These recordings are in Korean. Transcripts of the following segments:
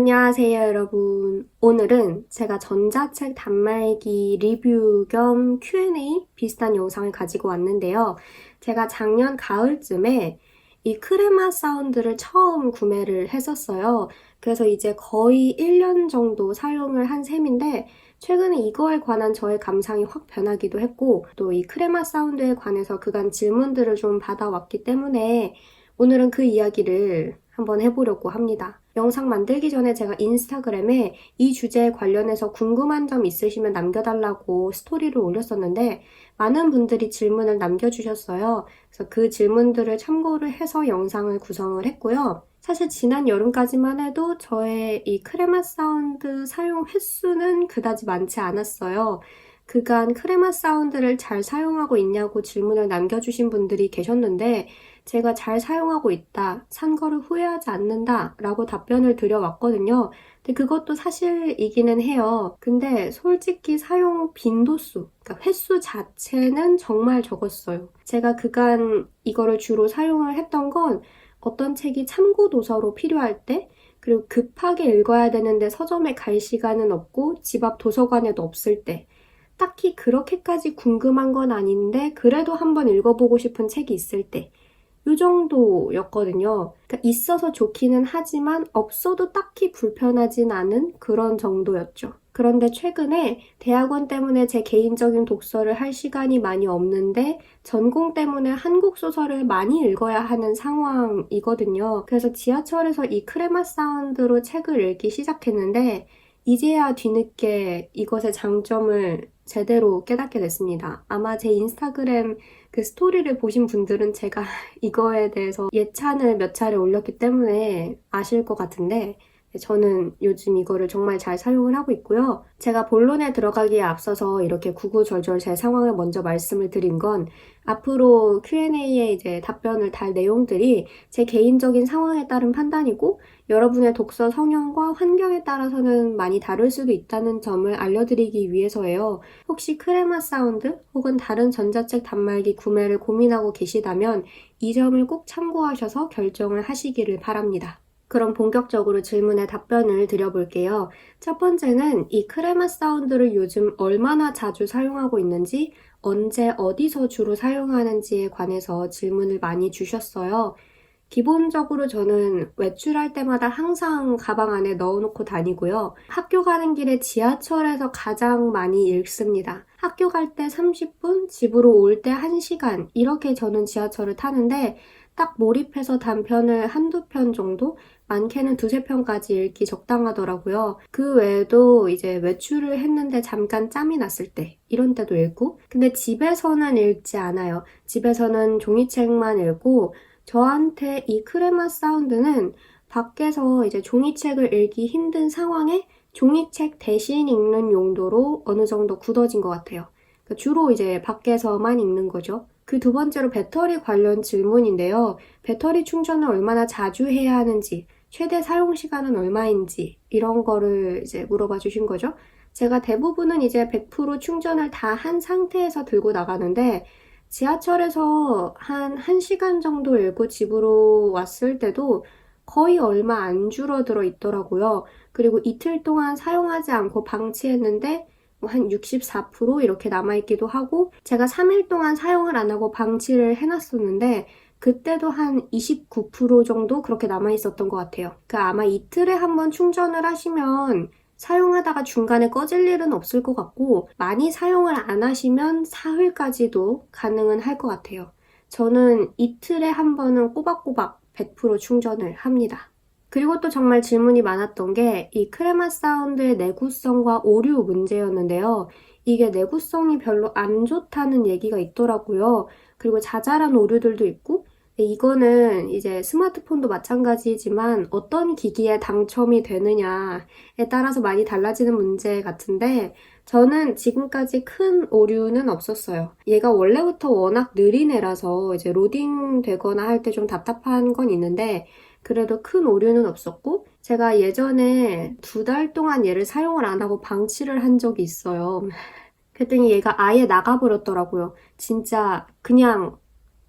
안녕하세요, 여러분. 오늘은 제가 전자책 단말기 리뷰 겸 Q&A 비슷한 영상을 가지고 왔는데요. 제가 작년 가을쯤에 이 크레마 사운드를 처음 구매를 했었어요. 그래서 이제 거의 1년 정도 사용을 한 셈인데 최근에 이거에 관한 저의 감상이 확 변하기도 했고 또 이 크레마 사운드에 관해서 그간 질문들을 좀 받아왔기 때문에 오늘은 그 이야기를 한번 해보려고 합니다. 영상 만들기 전에 제가 인스타그램에 이 주제에 관련해서 궁금한 점 있으시면 남겨달라고 스토리를 올렸었는데 많은 분들이 질문을 남겨주셨어요. 그래서 그 질문들을 참고를 해서 영상을 구성을 했고요. 사실 지난 여름까지만 해도 저의 이 크레마 사운드 사용 횟수는 그다지 많지 않았어요. 그간 크레마 사운드를 잘 사용하고 있냐고 질문을 남겨주신 분들이 계셨는데 제가 잘 사용하고 있다, 산 거를 후회하지 않는다 라고 답변을 드려왔거든요. 근데 그것도 사실이기는 해요. 근데 솔직히 사용 빈도수, 그러니까 횟수 자체는 정말 적었어요. 제가 그간 이거를 주로 사용을 했던 건 어떤 책이 참고 도서로 필요할 때, 그리고 급하게 읽어야 되는데 서점에 갈 시간은 없고 집 앞 도서관에도 없을 때, 딱히 그렇게까지 궁금한 건 아닌데 그래도 한번 읽어보고 싶은 책이 있을 때, 이 정도였거든요. 그러니까 있어서 좋기는 하지만 없어도 딱히 불편하진 않은 그런 정도였죠. 그런데 최근에 대학원 때문에 제 개인적인 독서를 할 시간이 많이 없는데 전공 때문에 한국 소설을 많이 읽어야 하는 상황이거든요. 그래서 지하철에서 이 크레마 사운드로 책을 읽기 시작했는데 이제야 뒤늦게 이것의 장점을 제대로 깨닫게 됐습니다. 아마 제 인스타그램 그 스토리를 보신 분들은 제가 이거에 대해서 예찬을 몇 차례 올렸기 때문에 아실 것 같은데 저는 요즘 이거를 정말 잘 사용을 하고 있고요. 제가 본론에 들어가기에 앞서서 이렇게 구구절절 제 상황을 먼저 말씀을 드린 건 앞으로 Q&A에 이제 답변을 달 내용들이 제 개인적인 상황에 따른 판단이고 여러분의 독서 성향과 환경에 따라서는 많이 다를 수도 있다는 점을 알려드리기 위해서예요. 혹시 크레마 사운드 혹은 다른 전자책 단말기 구매를 고민하고 계시다면 이 점을 꼭 참고하셔서 결정을 하시기를 바랍니다. 그럼 본격적으로 질문에 답변을 드려볼게요. 첫 번째는 이 크레마 사운드를 요즘 얼마나 자주 사용하고 있는지, 언제 어디서 주로 사용하는지에 관해서 질문을 많이 주셨어요. 기본적으로 저는 외출할 때마다 항상 가방 안에 넣어놓고 다니고요. 학교 가는 길에 지하철에서 가장 많이 읽습니다. 학교 갈 때 30분, 집으로 올 때 1시간 이렇게 저는 지하철을 타는데 딱 몰입해서 단편을 한두 편 정도? 많게는 두세 편까지 읽기 적당하더라고요. 그 외에도 이제 외출을 했는데 잠깐 짬이 났을 때 이런 때도 읽고 근데 집에서는 읽지 않아요. 집에서는 종이책만 읽고 저한테 이 크레마 사운드는 밖에서 이제 종이책을 읽기 힘든 상황에 종이책 대신 읽는 용도로 어느 정도 굳어진 것 같아요. 그러니까 주로 이제 밖에서만 읽는 거죠. 그 두 번째로 배터리 관련 질문인데요. 배터리 충전을 얼마나 자주 해야 하는지, 최대 사용 시간은 얼마인지 이런 거를 이제 물어봐 주신 거죠. 제가 대부분은 이제 100% 충전을 다 한 상태에서 들고 나가는데 지하철에서 한 1시간 정도 읽고 집으로 왔을 때도 거의 얼마 안 줄어들어 있더라고요. 그리고 이틀 동안 사용하지 않고 방치했는데 한 64% 이렇게 남아있기도 하고 제가 3일 동안 사용을 안 하고 방치를 해놨었는데 그때도 한 29% 정도 그렇게 남아있었던 것 같아요. 그러니까 아마 이틀에 한 번 충전을 하시면 사용하다가 중간에 꺼질 일은 없을 것 같고 많이 사용을 안 하시면 사흘까지도 가능은 할 것 같아요. 저는 이틀에 한 번은 꼬박꼬박 100% 충전을 합니다. 그리고 또 정말 질문이 많았던 게 이 크레마 사운드의 내구성과 오류 문제였는데요. 이게 내구성이 별로 안 좋다는 얘기가 있더라고요. 그리고 자잘한 오류들도 있고 이거는 이제 스마트폰도 마찬가지지만 어떤 기기에 당첨이 되느냐에 따라서 많이 달라지는 문제 같은데 저는 지금까지 큰 오류는 없었어요. 얘가 원래부터 워낙 느린 애라서 이제 로딩 되거나 할 때 좀 답답한 건 있는데 그래도 큰 오류는 없었고 제가 예전에 2달 동안 얘를 사용을 안 하고 방치를 한 적이 있어요. 그랬더니 얘가 아예 나가버렸더라고요. 진짜 그냥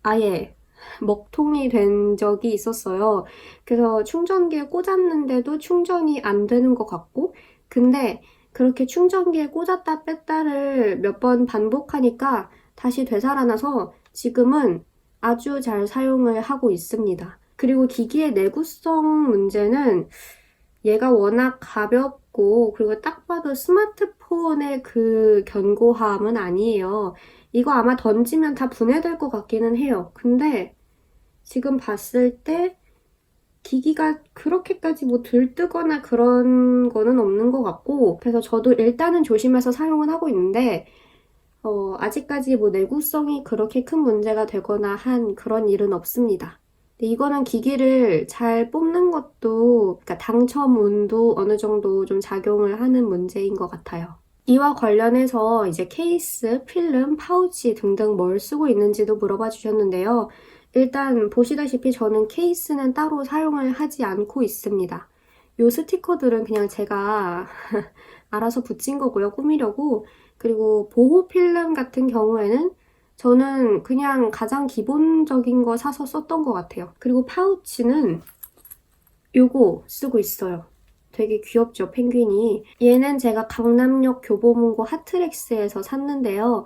아예 먹통이 된 적이 있었어요. 그래서 충전기에 꽂았는데도 충전이 안 되는 것 같고, 근데 그렇게 충전기에 꽂았다 뺐다를 몇 번 반복하니까 다시 되살아나서 지금은 아주 잘 사용을 하고 있습니다. 그리고 기기의 내구성 문제는 얘가 워낙 가볍고, 그리고 딱 봐도 스마트폰의 그 견고함은 아니에요. 이거 아마 던지면 다 분해될 것 같기는 해요. 근데 지금 봤을 때 기기가 그렇게까지 뭐 들뜨거나 그런 거는 없는 것 같고, 그래서 저도 일단은 조심해서 사용은 하고 있는데, 아직까지 뭐 내구성이 그렇게 큰 문제가 되거나 한 그런 일은 없습니다. 근데 이거는 기기를 잘 뽑는 것도, 그러니까 당첨운도 어느 정도 좀 작용을 하는 문제인 것 같아요. 이와 관련해서 이제 케이스, 필름, 파우치 등등 뭘 쓰고 있는지도 물어봐 주셨는데요. 일단 보시다시피 저는 케이스는 따로 사용을 하지 않고 있습니다. 요 스티커들은 그냥 제가 알아서 붙인 거고요. 꾸미려고. 그리고 보호 필름 같은 경우에는 저는 그냥 가장 기본적인 거 사서 썼던 것 같아요. 그리고 파우치는 요거 쓰고 있어요. 되게 귀엽죠, 펭귄이. 얘는 제가 강남역 교보문고 하트렉스에서 샀는데요.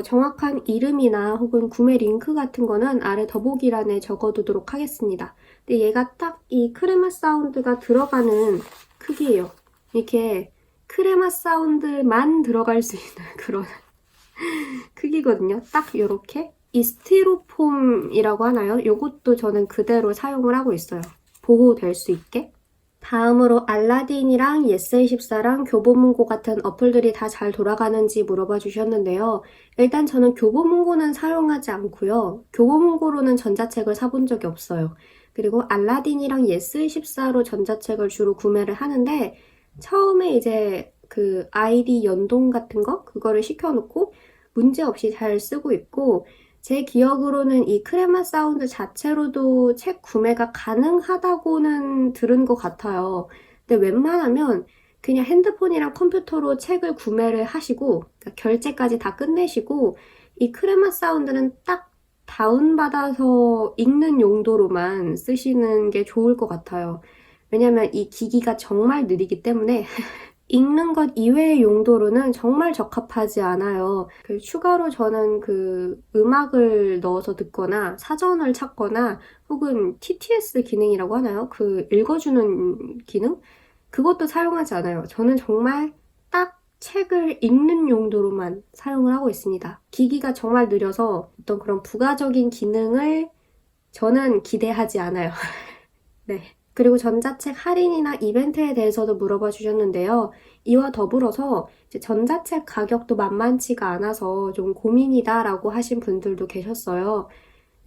정확한 이름이나 혹은 구매 링크 같은 거는 아래 더보기란에 적어두도록 하겠습니다. 근데 얘가 딱 이 크레마 사운드가 들어가는 크기예요. 이렇게 크레마 사운드만 들어갈 수 있는 그런 크기거든요. 딱 이렇게. 이 스티로폼이라고 하나요? 요것도 저는 그대로 사용을 하고 있어요. 보호될 수 있게. 다음으로 알라딘이랑 예스24랑 교보문고 같은 어플들이 다 잘 돌아가는지 물어봐 주셨는데요. 일단 저는 교보문고는 사용하지 않고요. 교보문고로는 전자책을 사본 적이 없어요. 그리고 알라딘이랑 예스24로 전자책을 주로 구매를 하는데 처음에 이제 그 아이디 연동 같은 거 그거를 시켜놓고 문제없이 잘 쓰고 있고 제 기억으로는 이 크레마 사운드 자체로도 책 구매가 가능하다고는 들은 것 같아요. 근데 웬만하면 그냥 핸드폰이랑 컴퓨터로 책을 구매를 하시고 그러니까 결제까지 다 끝내시고 이 크레마 사운드는 딱 다운받아서 읽는 용도로만 쓰시는 게 좋을 것 같아요. 왜냐면 이 기기가 정말 느리기 때문에 읽는 것 이외의 용도로는 정말 적합하지 않아요. 추가로 저는 그 음악을 넣어서 듣거나 사전을 찾거나 혹은 TTS 기능이라고 하나요? 그 읽어주는 기능? 그것도 사용하지 않아요. 저는 정말 딱 책을 읽는 용도로만 사용을 하고 있습니다. 기기가 정말 느려서 어떤 그런 부가적인 기능을 저는 기대하지 않아요. 네. 그리고 전자책 할인이나 이벤트에 대해서도 물어봐 주셨는데요. 이와 더불어서 이제 전자책 가격도 만만치가 않아서 좀 고민이다라고 하신 분들도 계셨어요.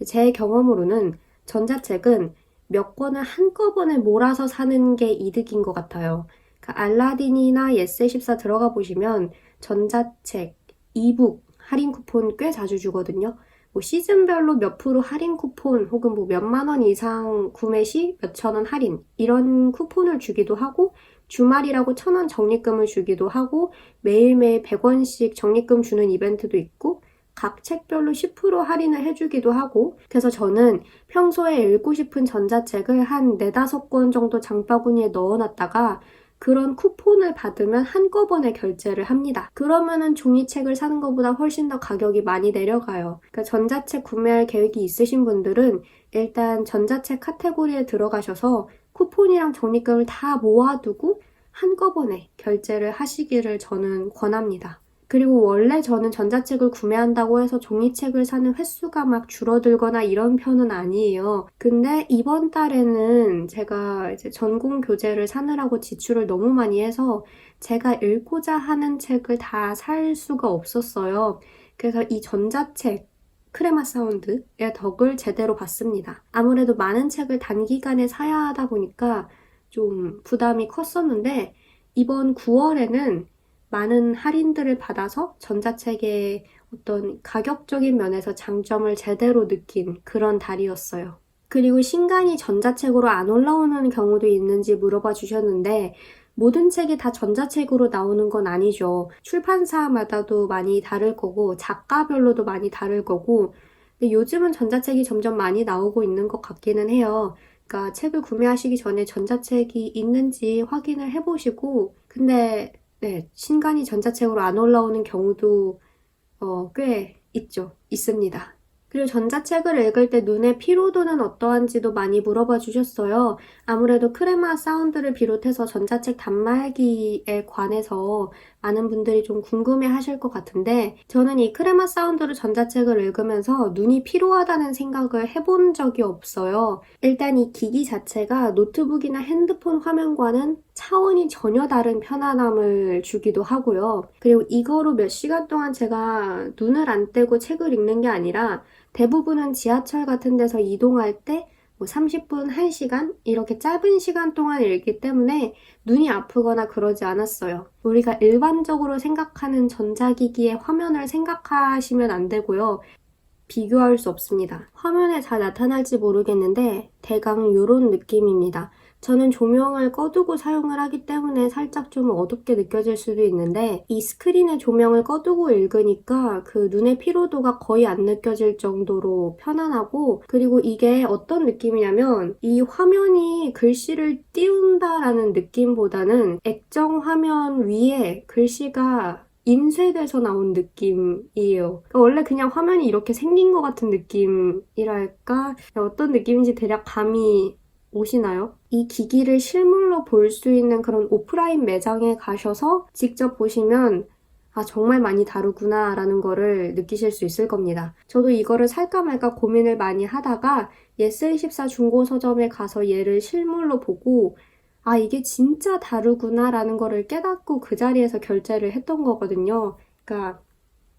제 경험으로는 전자책은 몇 권을 한꺼번에 몰아서 사는 게 이득인 것 같아요. 그러니까 알라딘이나 예스24 들어가 보시면 전자책, 이북 할인 쿠폰 꽤 자주 주거든요. 뭐 시즌별로 몇 프로 할인 쿠폰 혹은 뭐 몇만 원 이상 구매 시 몇천 원 할인 이런 쿠폰을 주기도 하고 주말이라고 1,000원 적립금을 주기도 하고 매일매일 100원씩 적립금 주는 이벤트도 있고 각 책별로 10% 할인을 해주기도 하고 그래서 저는 평소에 읽고 싶은 전자책을 한 4-5권 정도 장바구니에 넣어놨다가 그런 쿠폰을 받으면 한꺼번에 결제를 합니다. 그러면은 종이책을 사는 것보다 훨씬 더 가격이 많이 내려가요. 그러니까 전자책 구매할 계획이 있으신 분들은 일단 전자책 카테고리에 들어가셔서 쿠폰이랑 적립금을 다 모아두고 한꺼번에 결제를 하시기를 저는 권합니다. 그리고 원래 저는 전자책을 구매한다고 해서 종이책을 사는 횟수가 막 줄어들거나 이런 편은 아니에요. 근데 이번 달에는 제가 이제 전공 교재를 사느라고 지출을 너무 많이 해서 제가 읽고자 하는 책을 다 살 수가 없었어요. 그래서 이 전자책 크레마 사운드의 덕을 제대로 봤습니다. 아무래도 많은 책을 단기간에 사야 하다 보니까 좀 부담이 컸었는데 이번 9월에는 많은 할인들을 받아서 전자책의 어떤 가격적인 면에서 장점을 제대로 느낀 그런 달이었어요. 그리고 신간이 전자책으로 안 올라오는 경우도 있는지 물어봐 주셨는데 모든 책이 다 전자책으로 나오는 건 아니죠. 출판사마다도 많이 다를 거고 작가별로도 많이 다를 거고 근데 요즘은 전자책이 점점 많이 나오고 있는 것 같기는 해요. 그러니까 책을 구매하시기 전에 전자책이 있는지 확인을 해보시고, 근데 네, 신간이 전자책으로 안 올라오는 경우도 꽤 있습니다. 그리고 전자책을 읽을 때 눈의 피로도는 어떠한지도 많이 물어봐 주셨어요. 아무래도 크레마 사운드를 비롯해서 전자책 단말기에 관해서 많은 분들이 좀 궁금해 하실 것 같은데, 저는 이 크레마 사운드로 전자책을 읽으면서 눈이 피로하다는 생각을 해본 적이 없어요. 일단 이 기기 자체가 노트북이나 핸드폰 화면과는 차원이 전혀 다른 편안함을 주기도 하고요. 그리고 이거로 몇 시간 동안 제가 눈을 안 떼고 책을 읽는 게 아니라 대부분은 지하철 같은 데서 이동할 때 뭐 30분, 1시간 이렇게 짧은 시간 동안 읽기 때문에 눈이 아프거나 그러지 않았어요. 우리가 일반적으로 생각하는 전자기기의 화면을 생각하시면 안 되고요. 비교할 수 없습니다. 화면에 잘 나타날지 모르겠는데 대강 이런 느낌입니다. 저는 조명을 꺼두고 사용을 하기 때문에 살짝 좀 어둡게 느껴질 수도 있는데 이 스크린의 조명을 꺼두고 읽으니까 그 눈의 피로도가 거의 안 느껴질 정도로 편안하고, 그리고 이게 어떤 느낌이냐면 이 화면이 글씨를 띄운다라는 느낌보다는 액정 화면 위에 글씨가 인쇄돼서 나온 느낌이에요. 그러니까 원래 그냥 화면이 이렇게 생긴 것 같은 느낌이랄까? 어떤 느낌인지 대략 감이 오시나요? 이 기기를 실물로 볼 수 있는 그런 오프라인 매장에 가셔서 직접 보시면 아, 정말 많이 다르구나 라는 거를 느끼실 수 있을 겁니다. 저도 이거를 살까 말까 고민을 많이 하다가 예스24 중고서점에 가서 얘를 실물로 보고 아, 이게 진짜 다르구나 라는 거를 깨닫고 그 자리에서 결제를 했던 거거든요. 그러니까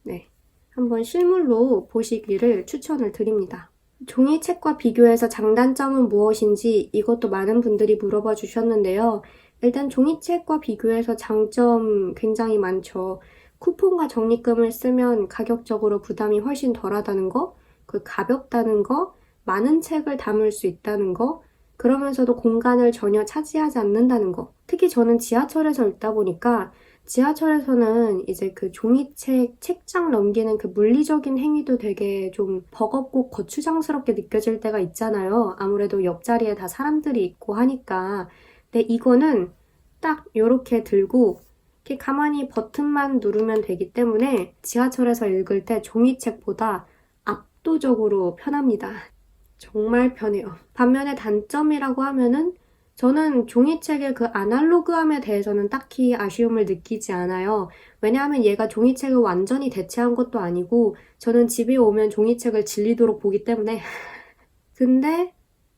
네, 한번 실물로 보시기를 추천을 드립니다. 종이책과 비교해서 장단점은 무엇인지 이것도 많은 분들이 물어봐 주셨는데요. 일단 종이책과 비교해서 장점 굉장히 많죠. 쿠폰과 적립금을 쓰면 가격적으로 부담이 훨씬 덜하다는 거, 그 가볍다는 거, 많은 책을 담을 수 있다는 거, 그러면서도 공간을 전혀 차지하지 않는다는 거. 특히 저는 지하철에서 읽다 보니까 지하철에서는 이제 그 종이책, 책장 넘기는 그 물리적인 행위도 되게 좀 버겁고 거추장스럽게 느껴질 때가 있잖아요. 아무래도 옆자리에 다 사람들이 있고 하니까. 근데 이거는 딱 이렇게 들고 이렇게 가만히 버튼만 누르면 되기 때문에 지하철에서 읽을 때 종이책보다 압도적으로 편합니다. 정말 편해요. 반면에 단점이라고 하면은 저는 종이책의 그 아날로그함에 대해서는 딱히 아쉬움을 느끼지 않아요. 왜냐하면 얘가 종이책을 완전히 대체한 것도 아니고 저는 집에 오면 종이책을 질리도록 보기 때문에 근데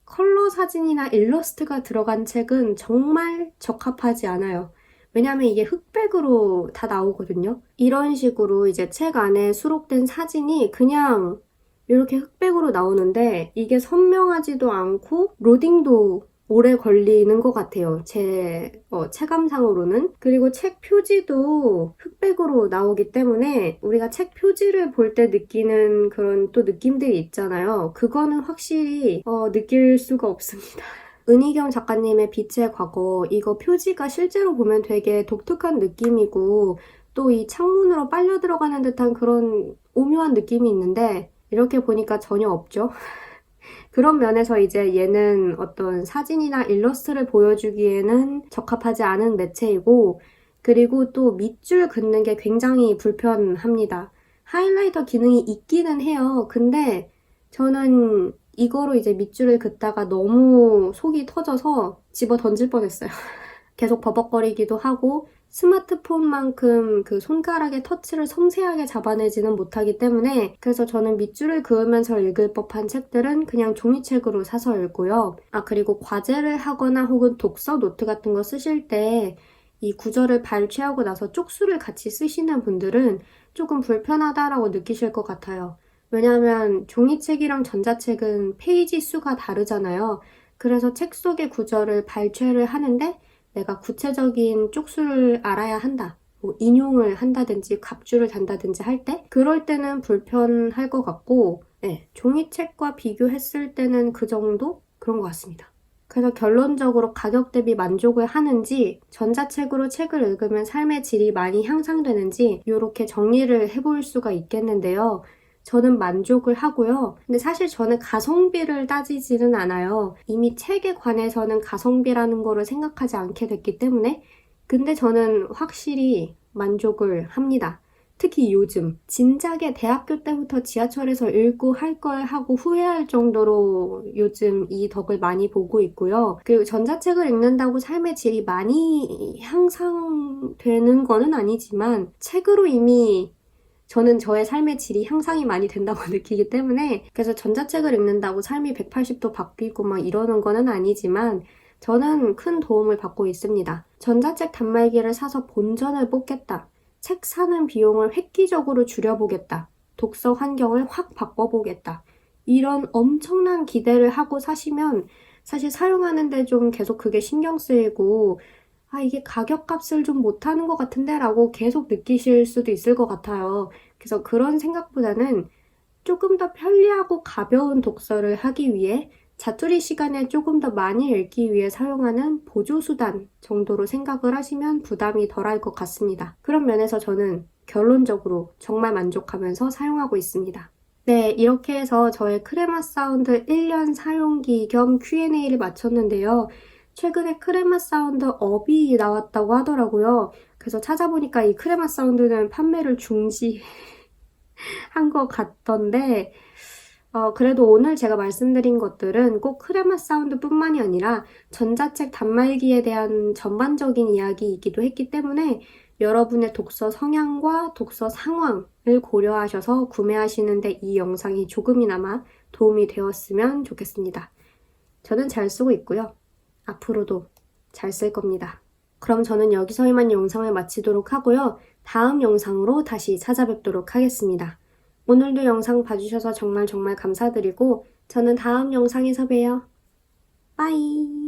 컬러 사진이나 일러스트가 들어간 책은 정말 적합하지 않아요. 왜냐하면 이게 흑백으로 다 나오거든요. 이런 식으로 이제 책 안에 수록된 사진이 그냥 이렇게 흑백으로 나오는데 이게 선명하지도 않고 로딩도 오래 걸리는 것 같아요. 제 체감상으로는. 그리고 책 표지도 흑백으로 나오기 때문에 우리가 책 표지를 볼 때 느끼는 그런 또 느낌들이 있잖아요. 그거는 확실히 느낄 수가 없습니다. 은희경 작가님의 빛의 과거, 이거 표지가 실제로 보면 되게 독특한 느낌이고 또 이 창문으로 빨려 들어가는 듯한 그런 오묘한 느낌이 있는데 이렇게 보니까 전혀 없죠. 그런 면에서 이제 얘는 어떤 사진이나 일러스트를 보여주기에는 적합하지 않은 매체이고, 그리고 또 밑줄 긋는 게 굉장히 불편합니다. 하이라이터 기능이 있기는 해요. 근데 저는 이거로 이제 밑줄을 긋다가 너무 속이 터져서 집어 던질 뻔했어요. 계속 버벅거리기도 하고 스마트폰만큼 그 손가락의 터치를 섬세하게 잡아내지는 못하기 때문에 그래서 저는 밑줄을 그으면서 읽을 법한 책들은 그냥 종이책으로 사서 읽고요. 그리고 과제를 하거나 혹은 독서 노트 같은 거 쓰실 때 이 구절을 발췌하고 나서 쪽수를 같이 쓰시는 분들은 조금 불편하다라고 느끼실 것 같아요. 왜냐하면 종이책이랑 전자책은 페이지 수가 다르잖아요. 그래서 책 속의 구절을 발췌를 하는데 내가 구체적인 쪽수를 알아야 한다. 뭐 인용을 한다든지 갑줄을 단다든지 할 때 그럴 때는 불편할 것 같고 네, 종이책과 비교했을 때는 그 정도? 그런 것 같습니다. 그래서 결론적으로 가격 대비 만족을 하는지 전자책으로 책을 읽으면 삶의 질이 많이 향상되는지 이렇게 정리를 해볼 수가 있겠는데요. 저는 만족을 하고요. 근데 사실 저는 가성비를 따지지는 않아요. 이미 책에 관해서는 가성비라는 거를 생각하지 않게 됐기 때문에. 근데 저는 확실히 만족을 합니다. 특히 요즘 진작에 대학교 때부터 지하철에서 읽고 할 걸 하고 후회할 정도로 요즘 이 덕을 많이 보고 있고요. 그리고 전자책을 읽는다고 삶의 질이 많이 향상되는 거는 아니지만 책으로 이미 저는 저의 삶의 질이 향상이 많이 된다고 느끼기 때문에 그래서 전자책을 읽는다고 삶이 180도 바뀌고 막 이러는 거는 아니지만 저는 큰 도움을 받고 있습니다. 전자책 단말기를 사서 본전을 뽑겠다. 책 사는 비용을 획기적으로 줄여보겠다. 독서 환경을 확 바꿔보겠다. 이런 엄청난 기대를 하고 사시면 사실 사용하는데 좀 계속 그게 신경 쓰이고 이게 가격값을 좀 못하는 것 같은데 라고 계속 느끼실 수도 있을 것 같아요. 그래서 그런 생각보다는 조금 더 편리하고 가벼운 독서를 하기 위해 자투리 시간에 조금 더 많이 읽기 위해 사용하는 보조수단 정도로 생각을 하시면 부담이 덜할 것 같습니다. 그런 면에서 저는 결론적으로 정말 만족하면서 사용하고 있습니다. 네, 이렇게 해서 저의 크레마 사운드 1년 사용기 겸 Q&A를 마쳤는데요. 최근에 크레마 사운드 업이 나왔다고 하더라고요. 그래서 찾아보니까 이 크레마 사운드는 판매를 중지한 것 같던데 그래도 오늘 제가 말씀드린 것들은 꼭 크레마 사운드뿐만이 아니라 전자책 단말기에 대한 전반적인 이야기이기도 했기 때문에 여러분의 독서 성향과 독서 상황을 고려하셔서 구매하시는데 이 영상이 조금이나마 도움이 되었으면 좋겠습니다. 저는 잘 쓰고 있고요. 앞으로도 잘 쓸 겁니다. 그럼 저는 여기서 이만 영상을 마치도록 하고요. 다음 영상으로 다시 찾아뵙도록 하겠습니다. 오늘도 영상 봐주셔서 정말 감사드리고 저는 다음 영상에서 봬요. 빠이!